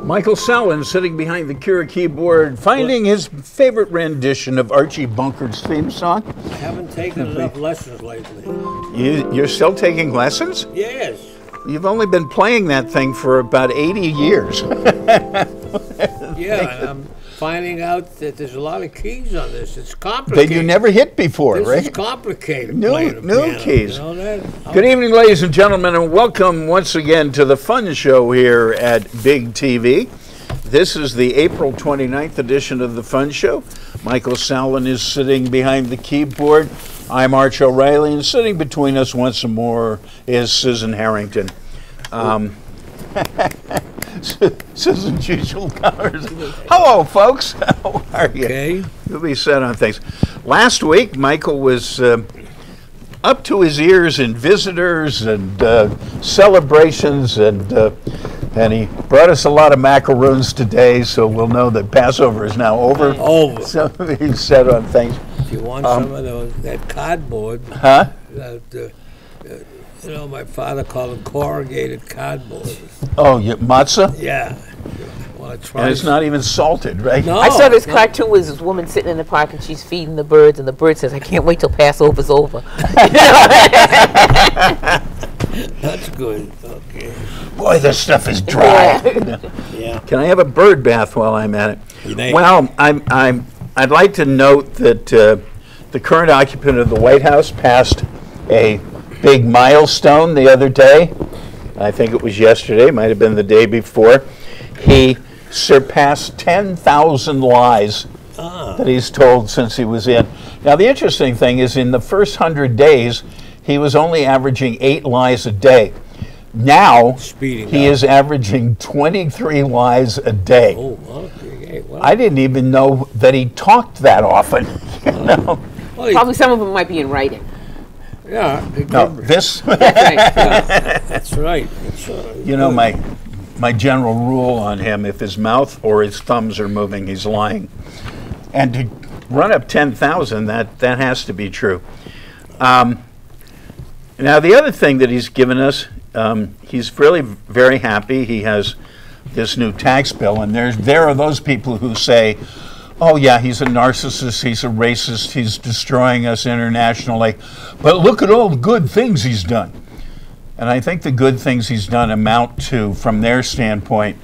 Michael Sallin sitting behind the Keurig keyboard, finding his favorite rendition of Archie Bunker's theme song. I haven't taken enough lessons lately. You're still taking lessons? Yes. You've only been playing that thing for about 80 years. Yeah, and I'm finding out that there's a lot of keys on this. It's complicated. That you never hit before, this right? It's complicated. New piano, keys. You know that? Good evening, ladies and gentlemen, and welcome once again to the Fun Show here at Big TV. This is the April 29th edition of the Fun Show. Michael Sallin is sitting behind the keyboard. I'm Arch O'Reilly, and sitting between us once more is Susan Harrington. Susan's usual colors. Hello, folks. How are you? Okay. You'll be set on things. Last week, Michael was up to his ears in visitors and celebrations, and he brought us a lot of macaroons today, so we'll know that Passover is now over. Over. So he's set on things. If you want some of that cardboard, Huh? you know, my father called it corrugated cardboard. Oh, matzah? Yeah. Want to try And it's not even salted, right? No. I saw this cartoon with this woman sitting in the park and she's feeding the birds, and the bird says, "I can't wait till Passover's over." That's good. Okay. Boy, this stuff is dry. Yeah. Can I have a bird bath while I'm at it? You may. Well, I'd like to note that the current occupant of the White House passed a big milestone the other day. I think it was yesterday, might have been the day before. He surpassed 10,000 lies that he's told since he was in. Now, the interesting thing is, in the first 100 days, he was only averaging 8 lies a day. Now, Speeding he up. is averaging 23 lies a day. Oh, okay. Well, I didn't even know that he talked that often. You know? well, Probably some of them might be in writing. yeah. No, this. Right. That's right. That's You know, my general rule on him: if his mouth or his thumbs are moving, he's lying. And to run up 10,000, that has to be true. Now, the other thing that he's given us, he's really very happy. He has this new tax bill, and there are those people who say, "Oh yeah, he's a narcissist, he's a racist, he's destroying us internationally, but look at all the good things he's done." And I think the good things he's done amount to, from their standpoint,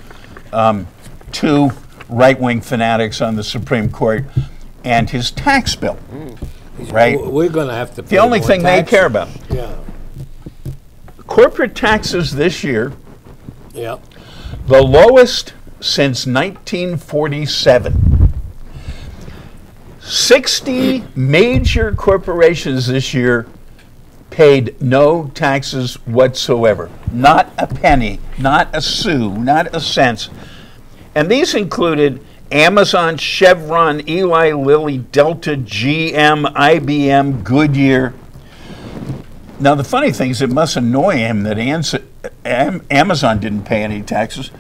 2 right-wing fanatics on the Supreme Court and his tax bill, right? We're going to have to pay The only more thing they taxes. care about. Yeah. Corporate taxes this year, Yeah. the lowest since 1947. 60 major corporations this year paid no taxes whatsoever. Not a penny, not a sou, not a cent. And these included Amazon, Chevron, Eli Lilly, Delta, GM, IBM, Goodyear. Now, the funny thing is, it must annoy him that Amazon didn't pay any taxes,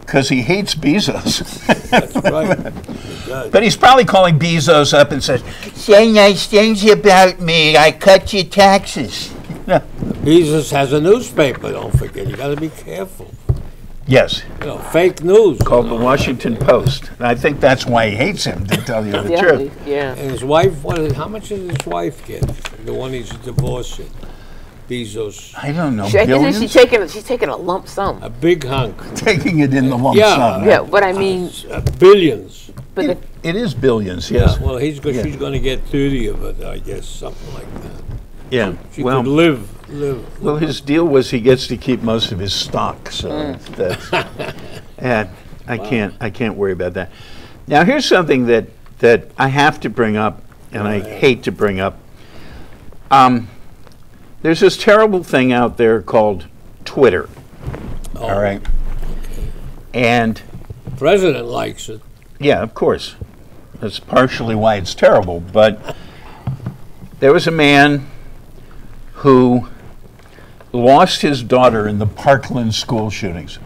because he hates Bezos. That's right. It does. But he's probably calling Bezos up and says, "Say nice things about me, I cut your taxes." Bezos has a newspaper, don't forget. You got to be careful. Yes, You know, fake news. called the Washington Post. I think that's why he hates him, to tell you the Definitely, truth. yeah. And his wife, how much did his wife get? The one he's divorcing. Bezos. I don't know, Isn't billions? she's taking a lump sum. A big hunk. Taking it in the lump Yeah. sum. Yeah, but I mean, Billions. but the, It is billions, yes. Yeah, well, she's Yeah. going to get 30 of it, I guess, something like that. Yeah. She Well, could live. well, his deal was he gets to keep most of his stock, so that's. And I can't worry about that. Now, here's something that I have to bring up, and I hate to bring up. There's this terrible thing out there called Twitter. Oh, All right. And President likes it. yeah, of course, that's partially why it's terrible. But there was a man who lost his daughter in the Parkland school shootings.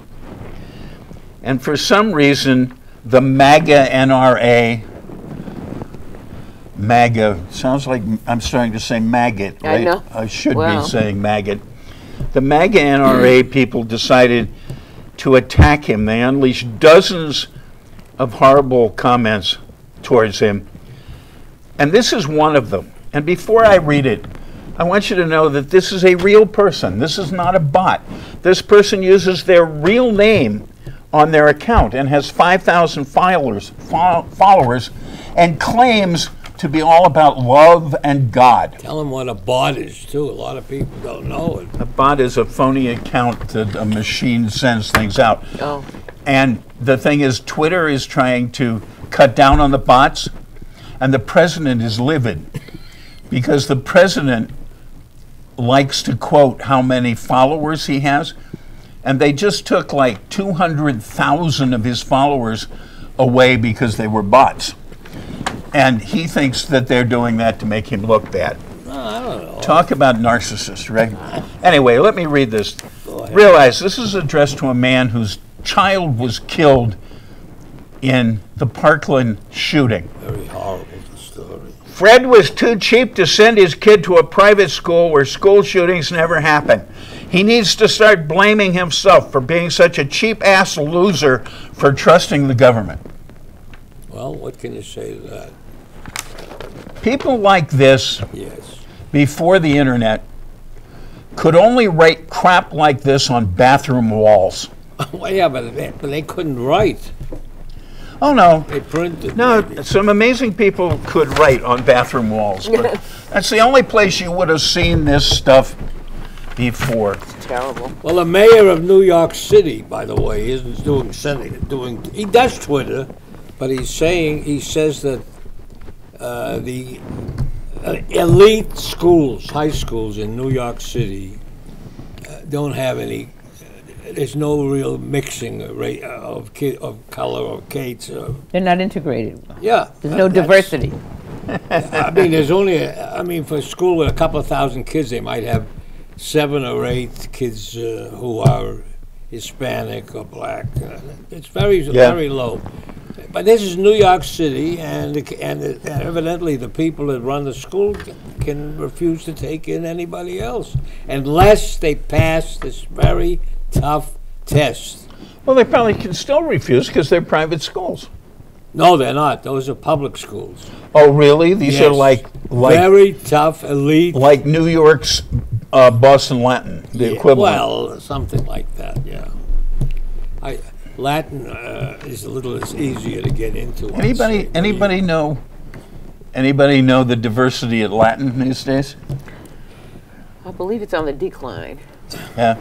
And for some reason, the MAGA NRA, MAGA, sounds like I'm starting to say maggot, I right? know. I should Wow. be saying maggot. The MAGA NRA people decided to attack him. They unleashed dozens of horrible comments towards him. And this is one of them. And before I read it, I want you to know that this is a real person. This is not a bot. This person uses their real name on their account and has 5,000 followers and claims to be all about love and God. Tell them what a bot is, too. A lot of people don't know it. A bot is a phony account that a machine sends things out. Oh. And the thing is, Twitter is trying to cut down on the bots, and the president is livid because the president likes to quote how many followers he has, and they just took like 200,000 of his followers away because they were bots. And he thinks that they're doing that to make him look bad. I don't know. Talk about narcissists, right? Anyway, let me read this. Realize this is addressed to a man whose child was killed in the Parkland shooting. Very horrible story. Fred was too cheap to send his kid to a private school where school shootings never happen. He needs to start blaming himself for being such a cheap-ass loser for trusting the government. Well, what can you say to that? People like this, Yes. before the internet, could only write crap like this on bathroom walls. Well, yeah, but they couldn't write. Oh, no. They printed. No, maybe. some amazing people could write on bathroom walls, but that's the only place you would have seen this stuff before. Terrible. Well, the mayor of New York City, by the way, isn't he does Twitter, but he says that the elite schools, high schools in New York City, don't have any. There's no real mixing of color or kids. They're not integrated. Yeah, There's no diversity. I mean, there's only. For a school with a couple of thousand kids, they might have 7 or 8 kids who are Hispanic or black. It's very low. But this is New York City, and evidently the people that run the school can refuse to take in anybody else unless they pass this very tough test. Well, they probably can still refuse because they're private schools. No, they're not. Those are public schools. Oh, really? These are Yes. like very tough, elite. like New York's Boston Latin, the equivalent. Well, something like that. Yeah. Latin is a little easier to get into. I'd say. Anybody know the diversity at Latin these days? I believe it's on the decline. Yeah.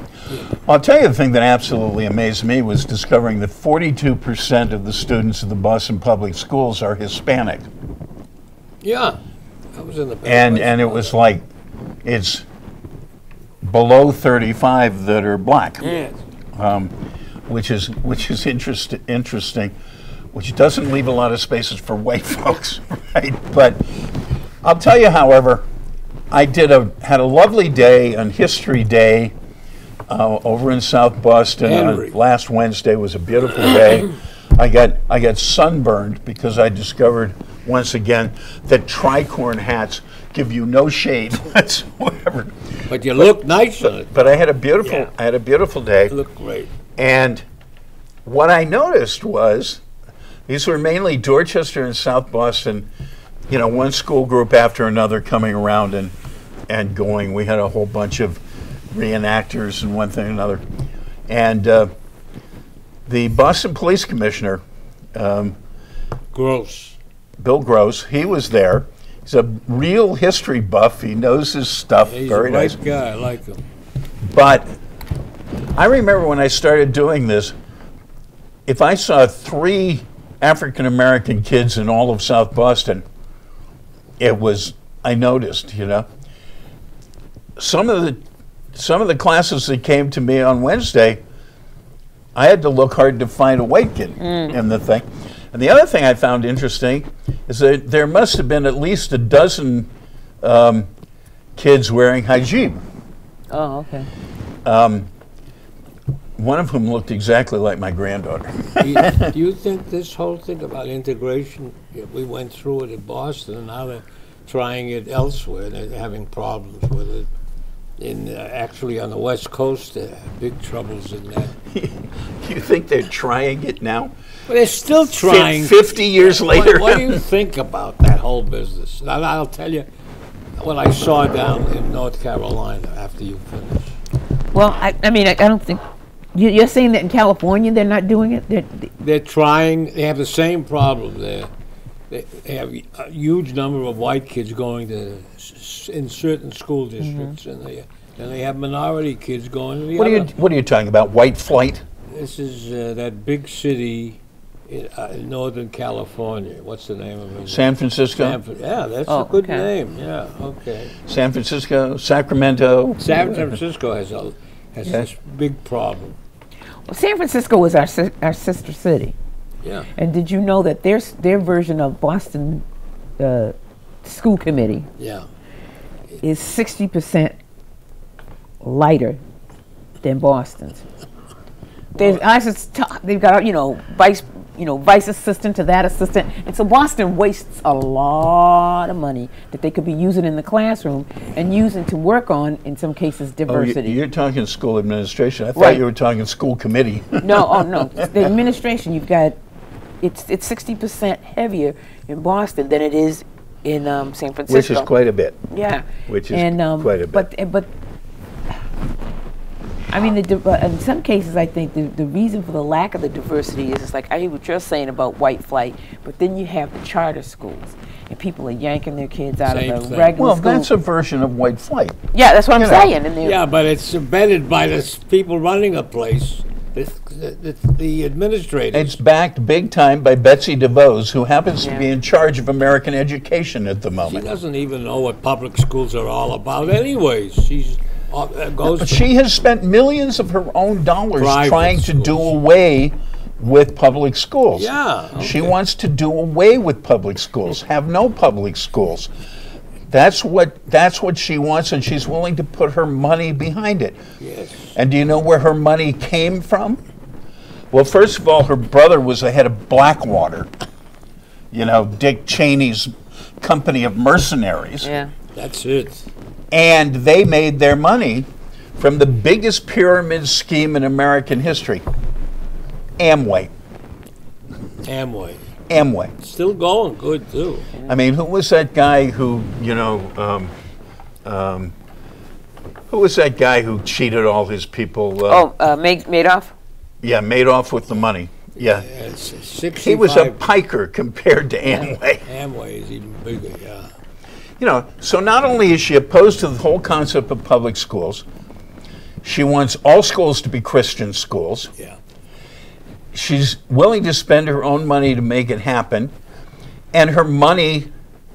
I'll tell you the thing that absolutely amazed me was discovering that 42% of the students of the Boston Public Schools are Hispanic. Yeah, I was in the. And it was like, it's below 35 that are black. Yes. Which is interesting, which doesn't leave a lot of spaces for white folks, right? But I'll tell you, however, I had a lovely day on History Day over in South Boston. Henry. Last Wednesday was a beautiful day. I got sunburned because I discovered once again that tricorn hats give you no shade whatsoever. But you look nice on it. But I had a beautiful day. You look great. And what I noticed was these were mainly Dorchester and South Boston, one school group after another coming around and going. We had a whole bunch of reenactors and one thing and another. And the Boston Police Commissioner, Gross. Bill Gross, he was there. He's a real history buff. He knows his stuff. He's very a nice right guy. I like him. But I remember when I started doing this, if I saw 3 African American kids in all of South Boston, I noticed, Some of the classes that came to me on Wednesday, I had to look hard to find a white kid in the thing. And the other thing I found interesting is that there must have been at least a dozen kids wearing hijab. Oh, okay. One of whom looked exactly like my granddaughter. Do you think this whole thing about integration, we went through it in Boston, and now they're trying it elsewhere, they're having problems with it? actually on the West Coast, big troubles in that. You think they're trying it now? But they're still trying. 50 years later. What do you think about that whole business? Now, I'll tell you what I saw down in North Carolina after you finish. Well, I mean, I don't think you're saying that in California they're not doing it. They're trying. They have the same problem there. They have a huge number of white kids going to in certain school districts, and they have minority kids going to the other. What are you talking about? White flight? This is that big city in Northern California. What's the name of it? San Francisco? Yeah, that's a good name. Yeah, okay. San Francisco, Sacramento. San Francisco has this big problem. Well, San Francisco is our sister city. Yeah. And did you know that their version of Boston school committee is 60% lighter than Boston's? They've got vice assistant to that assistant, and so Boston wastes a lot of money that they could be using in the classroom and using to work on, in some cases, diversity. You're talking school administration. I thought you were talking school committee. No, the administration. You've got it's 60% heavier in Boston than it is in San Francisco, which is quite a bit. Yeah, which is quite a bit. But I mean, in some cases, I think the reason for the lack of the diversity is it's like I hear what you're saying about white flight, but then you have the charter schools, and people are yanking their kids out of the regular school. Well, that's a version of white flight. Yeah, that's what I'm saying. And yeah, but it's embedded by the people running a place, the administrators. It's backed big time by Betsy DeVos, who happens to be in charge of American education at the moment. She doesn't even know what public schools are all about anyways. But she has spent millions of her own dollars trying to do away with public schools. Yeah. Okay. She wants to do away with public schools, have no public schools. That's what she wants, and she's willing to put her money behind it. Yes. And do you know where her money came from? Well, first of all, her brother was the head of Blackwater. You know, Dick Cheney's company of mercenaries. Yeah. That's it. And they made their money from the biggest pyramid scheme in American history, Amway. Amway. Still going good, too. I mean, who was that guy who, who was that guy who cheated all his people? Madoff? Yeah, Madoff with the money. Yeah. He was a piker compared to Amway. Amway is even bigger, yeah. You know, so not only is she opposed to the whole concept of public schools, she wants all schools to be Christian schools. Yeah. She's willing to spend her own money to make it happen, and her money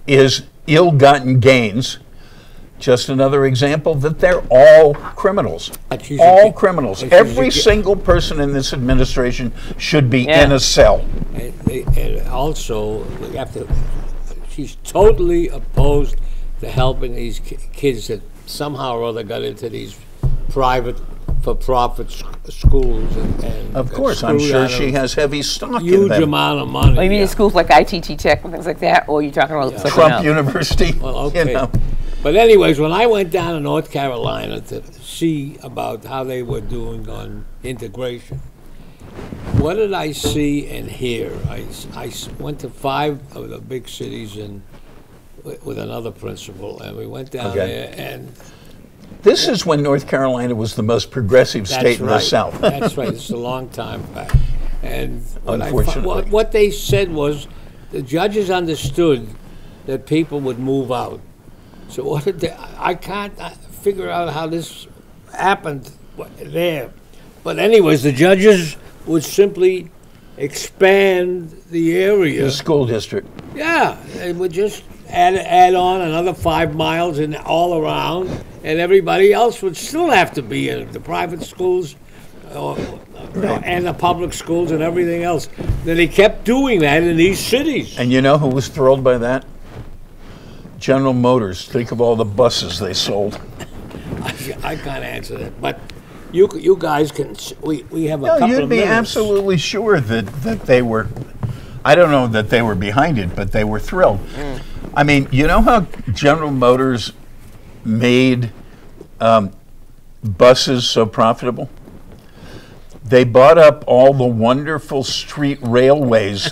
is ill-gotten gains. Just another example that they're all criminals. All criminals. Every single person in this administration should be in a cell. And also, we have to. She's totally opposed to helping these kids that somehow or other got into these private, for-profit schools. And of course, I'm sure she has heavy stock in them. Huge amount of money. Oh, you mean in schools like ITT Tech and things like that, or are you talking about something Trump else? University? Well, okay. You know. But anyways, when I went down to North Carolina to see about how they were doing on integration, what did I see and hear? I went to 5 of the big cities with another principal, and we went down there. And this is when North Carolina was the most progressive state in the South. That's right. It's a long time back. And unfortunately, what they said was the judges understood that people would move out. So what did they? I can't figure out how this happened there. But anyways, the judges would simply expand the area. The school district. Yeah, they would just add on another 5 miles and all around, and everybody else would still have to be in the private schools and the public schools and everything else. Then they kept doing that in these cities. And you know who was thrilled by that? General Motors. Think of all the buses they sold. I can't answer that, but you guys can. We have a couple of minutes. You'd be absolutely sure that they were. I don't know that they were behind it, but they were thrilled. I mean, you know how General Motors made buses so profitable? They bought up all the wonderful street railways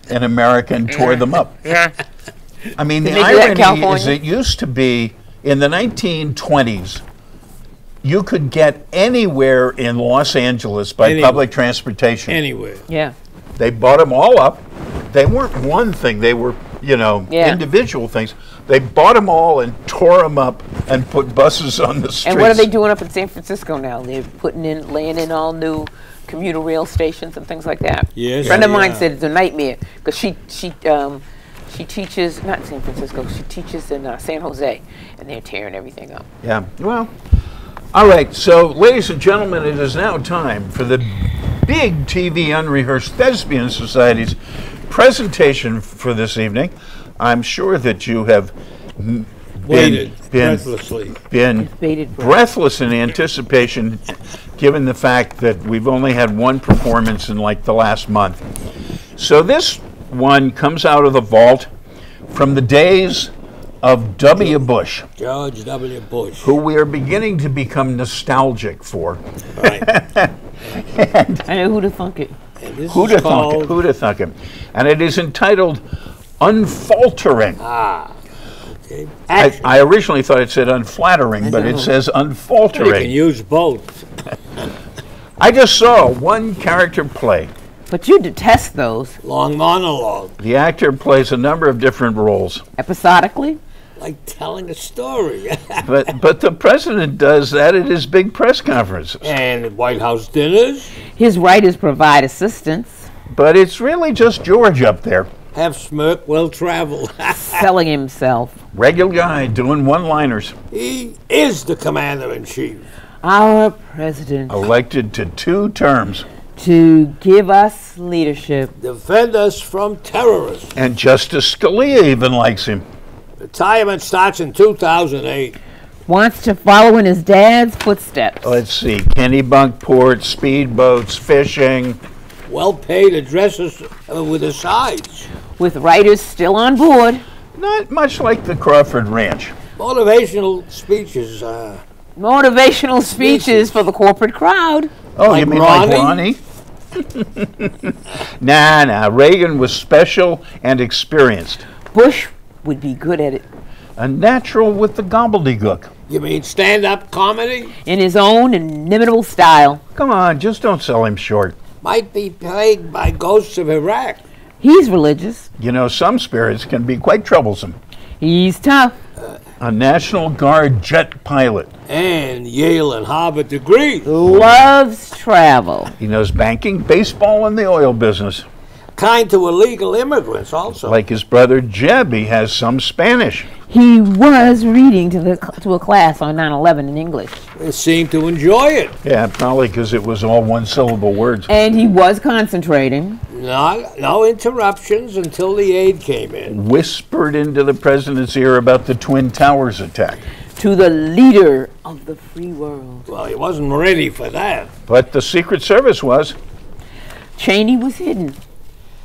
in America and tore them up. Yeah. I mean, the Did they do that in irony is California? it used to be in the 1920s, you could get anywhere in Los Angeles by Anywhere. public transportation. Anywhere. Yeah. They bought them all up. They weren't one thing. They were, Yeah. individual things. They bought them all and tore them up and put buses on the streets. And what are they doing up in San Francisco now? They're laying in all new commuter rail stations and things like that. Yes, A friend of mine yeah. said it's a nightmare because she teaches not in San Francisco. She teaches in San Jose, and they're tearing everything up. Yeah, well, all right. So, ladies and gentlemen, it is now time for the Big TV Unrehearsed Thespian Society's presentation for this evening. I'm sure that you have Waited breathlessly. been Bated breath. breathless in anticipation, given the fact that we've only had one performance in like the last month. So this one comes out of the vault from the days of W. Bush, George W. Bush. who we are beginning to become nostalgic for. Right. I know who to thunk it. And this Who'd is have thunk it? called Who'd have thunk it? And it is entitled Unfaltering. okay. Action. I originally thought it said unflattering, but it says You can unfaltering. use both. I just saw one character play. But you detest those Long monologue, The actor plays a number of different roles, episodically. like telling a story. but the president does that at his big press conferences. And White House dinners, His writers provide assistance, But it's really just George up there, have smirk well traveled. selling himself. regular guy doing one-liners, He is the commander in chief. Our president elected to 2 terms. to give us leadership. Defend us from terrorists. And Justice Scalia even likes him. Retirement starts in 2008. Wants to follow in his dad's footsteps. Let's see, Kennebunkport, speedboats, fishing. Well-paid addresses with the sides. With writers still on board. Not much like the Crawford Ranch. Motivational speeches. Motivational speeches for the corporate crowd. Oh, Like you mean Ronnie? like Ronnie? Nah, Reagan was special and experienced. Bush would be good at it. A natural with the gobbledygook. You mean stand-up comedy? In his own inimitable style. Come on, just don't sell him short. Might be plagued by ghosts of Iraq. He's religious. You know, some spirits can be quite troublesome. He's tough. A National Guard jet pilot. And Yale and Harvard degrees. Loves travel. He knows banking, baseball, and the oil business. Kind to illegal immigrants also. Like his brother Jeb, he has some Spanish. He was reading to a class on 9/11 in English. They seem to enjoy it. Yeah, probably because it was all one-syllable words. And he was concentrating. No interruptions until the aid came in. Whispered into the president's ear about the Twin Towers attack. To the leader of the free world. Well, he wasn't ready for that. But the Secret Service was. Cheney was hidden.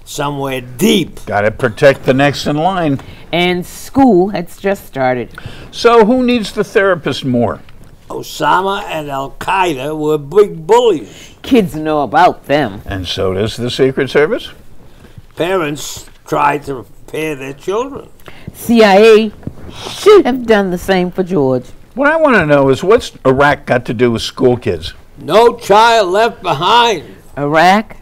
Somewhere deep. Got to protect the next in line. And school had just started. So who needs the therapist more? Osama and Al-Qaeda were big bullies. Kids know about them. And so does the Secret Service. Parents tried to prepare their children. CIA should have done the same for George. What I want to know is what's Iraq got to do with school kids? No child left behind. Iraq,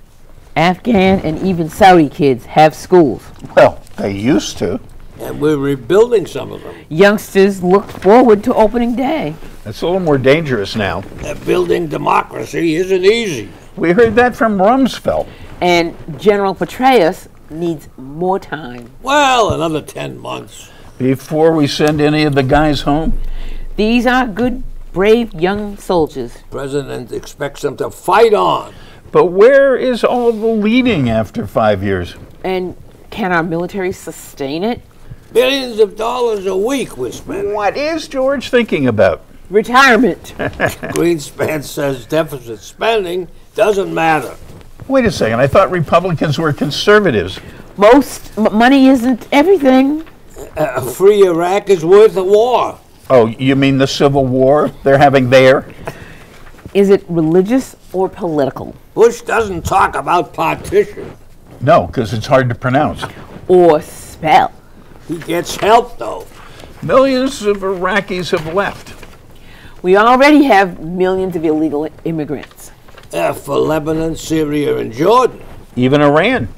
Afghan, and even Saudi kids have schools. Well, they used to. And we're rebuilding some of them. Youngsters look forward to opening day. That's a little more dangerous now. Building democracy isn't easy. We heard that from Rumsfeld. And General Petraeus needs more time. Well, another 10 months. Before we send any of the guys home? These are good, brave young soldiers. President expects them to fight on. But where is all the leading after 5 years? And can our military sustain it? Billions of dollars a week we're spending. What is George thinking about? Retirement. Greenspan says deficit spending doesn't matter. Wait a second, I thought Republicans were conservatives. Money isn't everything. A free Iraq is worth a war. Oh, you mean the Civil War they're having there? Is it religious or political? Bush doesn't talk about partition. No, because it's hard to pronounce. Or spell? He gets help, though. Millions of Iraqis have left. We already have millions of illegal immigrants. For Lebanon, Syria, and Jordan. Even Iran.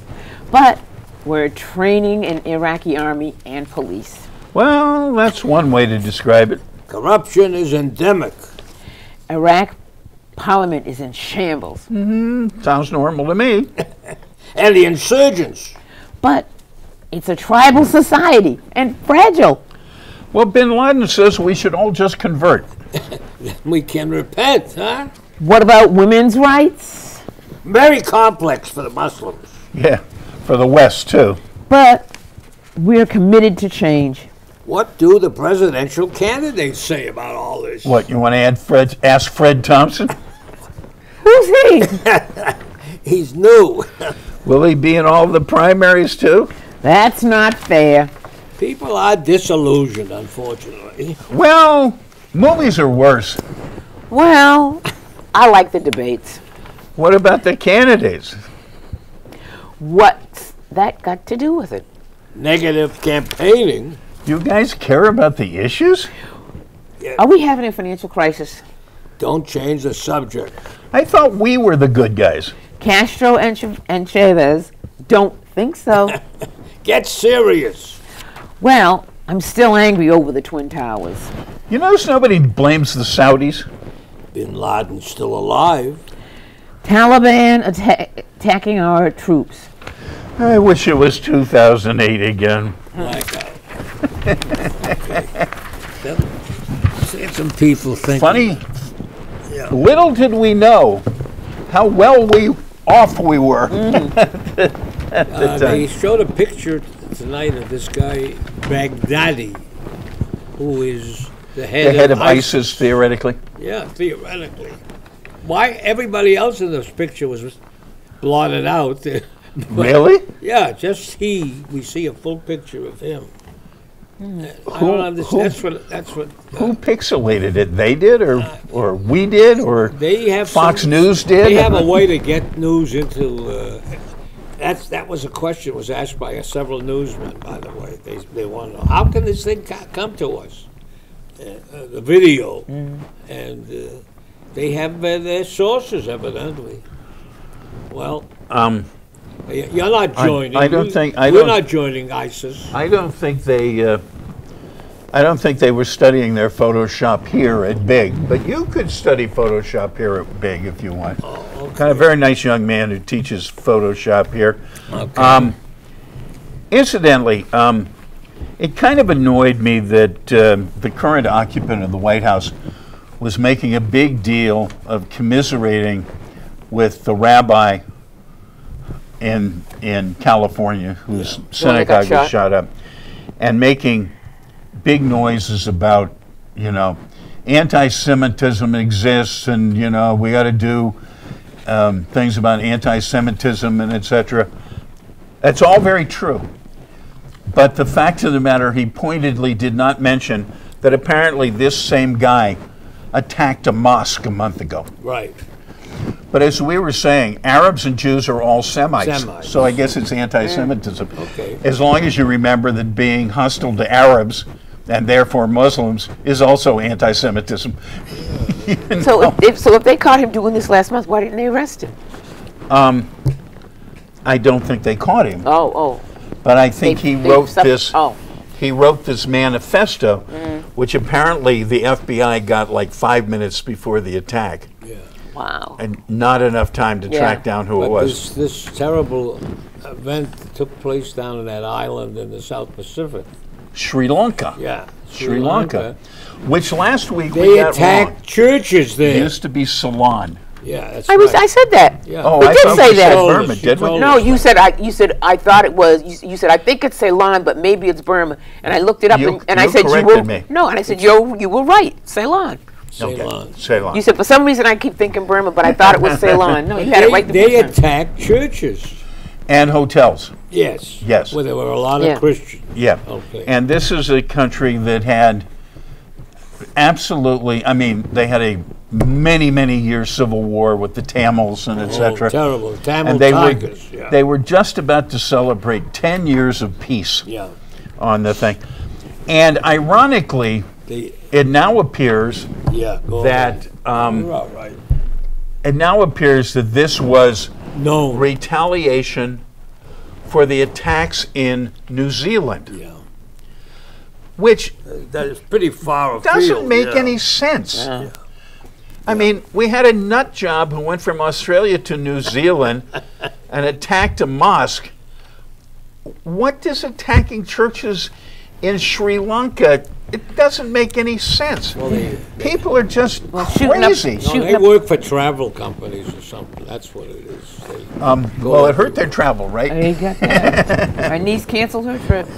But we're training an Iraqi army and police. Well, that's one way to describe it. Corruption is endemic. Iraq parliament is in shambles. Sounds normal to me. And the insurgents. But it's a tribal society and fragile. Well, bin Laden says we should all just convert. We can repent, huh? What about women's rights? Very complex for the Muslims. Yeah, for the West, too. But we're committed to change. What do the presidential candidates say about all this? What, you want to ask Fred Thompson? Who's he? He's new. Will he be in all the primaries, too? That's not fair. People are disillusioned, unfortunately. Well, movies are worse. Well, I like the debates. What about the candidates? What's that got to do with it? Negative campaigning. You guys care about the issues? Are we having a financial crisis? Don't change the subject. I thought we were the good guys. Castro and Chavez don't think so. Get serious. Well, I'm still angry over the Twin Towers. You notice nobody blames the Saudis? Bin Laden's still alive. Taliban attacking our troops. I wish it was 2008 again. Some people think. Funny, Yeah. little did we know how well off we were at the They time. showed a picture tonight of this guy, Baghdadi, who is the The head, head of ISIS, theoretically. Yeah, theoretically. Why everybody else in this picture was blotted out? Really? Yeah, just he. We see a full picture of him. I Who- don't understand. who- That's what. Who pixelated it? They did, or we did, or They have Fox some- News did? They have a way to get news into. That was a question was asked by several newsmen. By the way, they want to know how can this thing come to us, the video, and they have their sources evidently. Well, you're not joining. I don't think- We're not joining ISIS. I don't think they. I don't think they were studying their Photoshop here at Big, but you could study Photoshop here at Big if you want. Oh, okay. Kind of very nice young man who teaches Photoshop here. Okay. Incidentally, it kind of annoyed me that the current occupant of the White House was making a big deal of commiserating with the rabbi in California whose synagogue was shot up, and making big noises about, anti-Semitism exists, and we got to do things about anti-Semitism and etc. That's all very true. But the fact of the matter, he pointedly did not mention that apparently this same guy attacked a mosque a month ago. Right. But as we were saying, Arabs and Jews are all Semites. Semites. So I guess it's anti-Semitism. Okay. As long as you remember that being hostile to Arabs and therefore Muslims is also anti-Semitism. So if they caught him doing this last month, why didn't they arrest him? I don't think they caught him. Oh. But I think he wrote this. Oh. He wrote this manifesto, which apparently the FBI got like 5 minutes before the attack, Yeah. Wow. and not enough time to track down who it But was. this terrible event took place down in that island in the South Pacific. Sri Lanka. Yeah. Sri Lanka. Which last week we They got attacked wrong. churches It there. used to be Ceylon. Yeah, that's I right. said that. Yeah. Oh, We I did thought say we that. said Told Burma, us, didn't we? told No, us. you said I thought it was. You said I think it's Ceylon, but maybe it's Burma. And I looked it up, You- and I you said you corrected were me. no, and I said you were right, Ceylon. Ceylon. Ceylon. You said for some reason I keep thinking Burma, but I thought it was Ceylon. No, you had it right the They first time. attacked churches. And hotels. Yes. Yes. Where there were a lot Yeah. of Christians. Yeah. Okay. And this is a country that had absolutely. I mean, they had a many year civil war with the Tamils and etc. Terrible. Tamil And they Tigers. were they were just about to celebrate 10 years of peace Yeah. on the thing. And ironically, it now appears that You're all right. it now appears that this was No. retaliation for the attacks in New Zealand, Yeah. which That is pretty far afield. doesn't make yeah. any sense. Yeah. I mean, we had a nut job who went from Australia to New Zealand and attacked a mosque. What does attacking churches in Sri Lanka? It doesn't make any sense. Well, they People are just shooting up- crazy. no, they work for travel companies or something. That's what it is. Well, it hurt their travel, right? There you got that. My niece canceled her trip.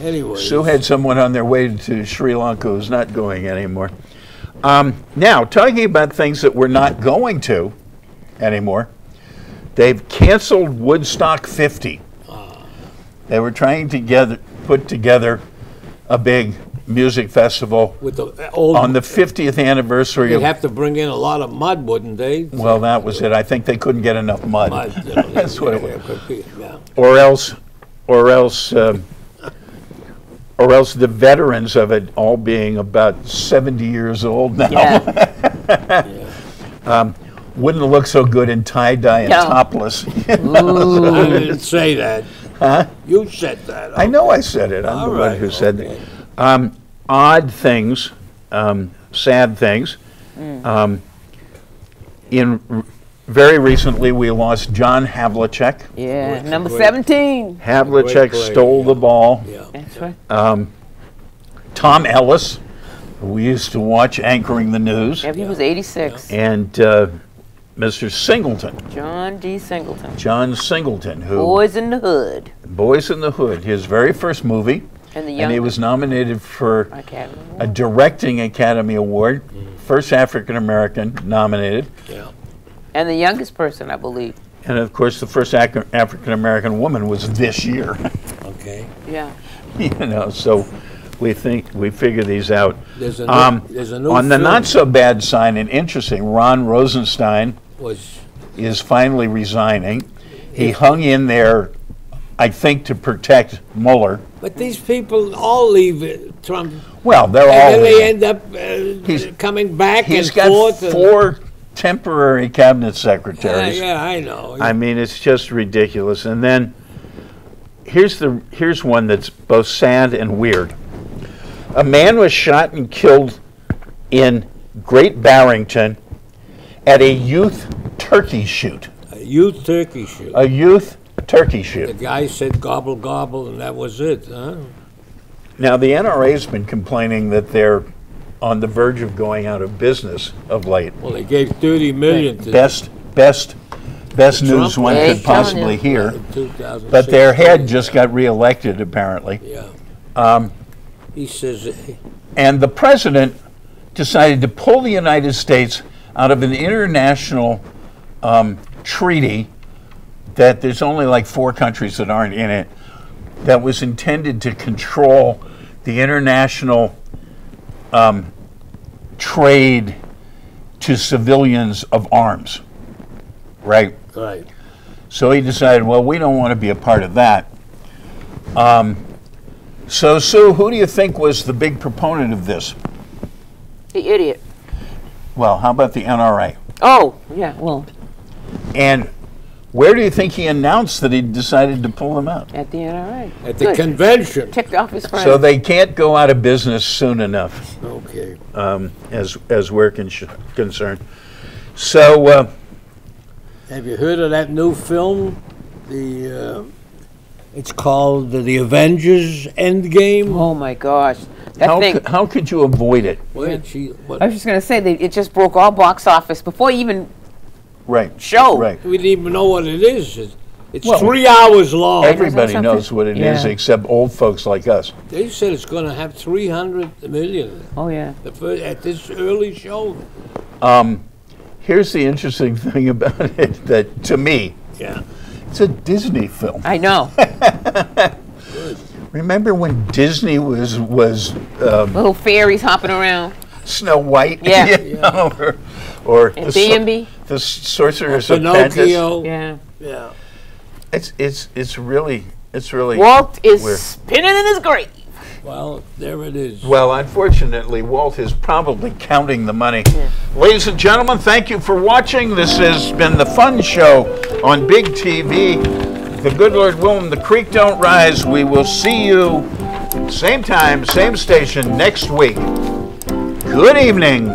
Anyway. Sue had someone on their way to Sri Lanka who's not going anymore. Now, talking about things that we're not going to anymore, they've canceled Woodstock 50. They were trying to put together a big music festival With the old, on the 50th anniversary they'd of, have to bring in a lot of mud, wouldn't they? well, that was it. I think they couldn't get enough mud. Mud, you know, That's what it yeah, was. could be, yeah. Or else the veterans of it all being about 70 years old now. Yeah. Wouldn't look so good in tie-dye and No. topless. I didn't say that. Huh? You said that. I know I said it. I'm All the one right, who said okay. that. Odd things, sad things. Very recently, we lost John Havlicek. Yeah, Great- number great. 17. Havlicek player, stole yeah. the ball. Yeah. That's right. Tom Ellis, who we used to watch anchoring the news, Yeah, he was 86. and Mr. Singleton, John D. Singleton. John Singleton, who Boys in the Hood. Boys in the Hood, his very first movie, And the and he young was nominated for Academy a Award. directing Academy Award, first African American nominated, Yeah. And the youngest person, I believe. and of course the first African American woman was this year. Okay. Yeah. You know, so we figure these out. There's a new On the film not so bad side and interesting, Ron Rosenstein was is finally resigning. He hung in there, I think, to protect Mueller. But these people all leave Trump, Well, they're and all. then they end up He's- coming back He's and got forth. and- 4 temporary cabinet yeah, secretaries. yeah, I know. I mean, it's just ridiculous. And then here's one that's both sad and weird. A man was shot and killed in Great Barrington at a youth turkey shoot. A youth turkey shoot. A youth turkey The shoot. guy said gobble gobble, and that was it. Huh? Now, the NRA's been complaining that they're on the verge of going out of business of late. Well, they gave 30 million to Best news Trump? one Yeah, could he's telling possibly you. hear. in 2016. But their head just got reelected, apparently. Yeah. He says, And the president decided to pull the United States out of an international treaty that there's only like 4 countries that aren't in it, that was intended to control the international trade to civilians of arms, right? right. So he decided, well, we don't want to be a part of that. So, Sue, who do you think was the big proponent of this? The idiot. Well, how about the NRA? Oh, yeah, well, And where do you think he announced that he decided to pull them out? at the NRA. At the Good. convention. Ticked off his friends. So they can't go out of business soon enough, Okay. as we're concerned. So, Have you heard of that new film? It's called The Avengers Endgame. Oh, my gosh. That how, thing. how could you avoid it? Wait, I was just going to say, it just broke all box office before you even Right. show. Right. we didn't even know what it is. It's Well, 3 hours long. Everybody something? knows what it is, Yeah. except old folks like us. They said it's going to have 300 million Oh, yeah. at this early show. Here's the interesting thing about it, that to me, Yeah. it's a Disney film. I know. Remember when Disney was Little fairies hopping around. Snow White? Yeah. You know, or And B&B. the Sorcerer's Apprentice. Pinocchio. Yeah. Yeah. It's really Walt is weird. spinning in his grave. Well, there it is. Well, unfortunately, Walt is probably counting the money. Ladies and gentlemen, thank you for watching. This has been the Fun Show on Big TV. The good Lord willing, the creek don't rise. We will see you same time, same station next week. Good evening.